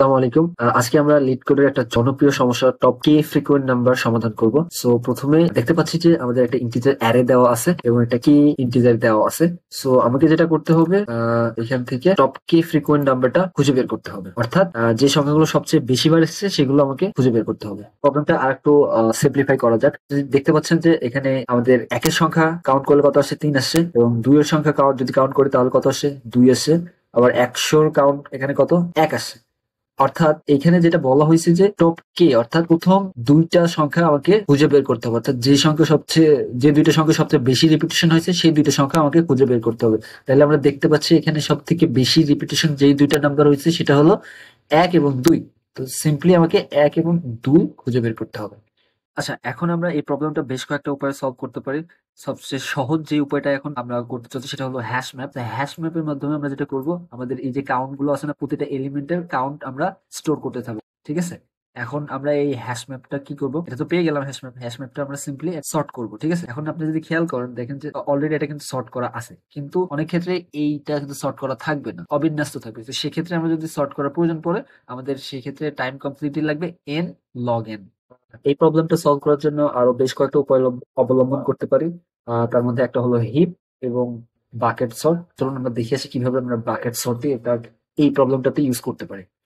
আসসালামু আলাইকুম। আজকে আমরা লিড কোডের একটা জনপ্রিয় সমস্যা টপ কে ফ্রিকোয়েন্ট নাম্বার সমাধান করব। সো প্রথমে দেখতে পাচ্ছি যে আমাদের একটা ইন্টিজার অ্যারে দেওয়া আছে এবং একটা কি ইন্টিজার দেওয়া আছে। সো আমাকে যেটা করতে হবে এখান থেকে টপ কে ফ্রিকোয়েন্ট নাম্বারটা খুঁজে বের করতে হবে, অর্থাৎ যে সংখ্যাগুলো সবচেয়ে বেশি বার এসেছে সেগুলো আমাকে খুঁজে বের করতে হবে। প্রবলেমটা আর একটু সিম্পলিফাই করা যাক। দেখতে পাচ্ছেন যে এখানে আমাদের একের সংখ্যা কাউন্ট করলে কত আসে, 3 আসছে, এবং দুইয়ের সংখ্যা যদি কাউন্ট করি তাহলে কত আসে, 2 আসে। আবার 100-র কাউন্ট এখানে কত, 1 আসে। অর্থাৎ এখানে যেটা বলা হয়েছে যে টপ কে, অর্থাৎ প্রথম দুইটা সংখ্যা আমাকে খুঁজে বের করতে হবে, অর্থাৎ যে দুইটা সংখ্যা সবচেয়ে বেশি রিপিটেশন হয়েছে সেই দুইটা সংখ্যা আমাকে খুঁজে বের করতে হবে। তাহলে আমরা দেখতে পাচ্ছি এখানে সব থেকে বেশি রিপিটেশন যেই দুইটা নাম্বার হয়েছে সেটা হলো 1 এবং 2। তো সিম্পলি আমাকে 1 এবং 2 খুঁজে বের করতে হবে। আচ্ছা, এখন আমরা এই প্রবলেমটা বেশ কয়েকটা উপায়ে সলভ করতে পারি। সবচেয়ে সহজ যে উপায়টা এখন আমরা করতে চাচ্ছি সেটা হলো হ্যাশ ম্যাপ। হ্যাশ ম্যাপের মাধ্যমে আমরা যেটা করব, আমাদের এই যে কাউন্ট গুলো আছে না, প্রতিটা এলিমেন্টের কাউন্ট আমরা স্টোর করতে থাকবো। ঠিক আছে, এখন আমরা এই হ্যাশ ম্যাপটা কি করব, এটা তো পেয়ে গেলাম হ্যাশ ম্যাপটা আমরা সিম্পলি সর্ট করব। ঠিক আছে, এখন আপনি যদি খেয়াল করেন দেখেন যে অলরেডি এটা কিন্তু সর্ট করা আছে, কিন্তু অনেক ক্ষেত্রে এইটা কিন্তু সর্ট করা থাকবে না, অবিন্যস্ত থাকবে। তো সেক্ষেত্রে আমরা যদি সর্ট করার প্রয়োজন পড়ে, আমাদের সেই ক্ষেত্রে টাইম কমপ্লিটলি লাগবে n log n। এই প্রবলেমটা সলভ করার জন্য আরো বেশ কয়েকটা উপায় অবলম্বন করতে পারি। তার মধ্যে একটা হলো হিপ এবং বাকেট সর্ট। চলুন আমরা দেখে আসি কিভাবে আমরা বাকেট সর্ট দিয়ে এই প্রবলেমটাতে ইউজ করতে পারি।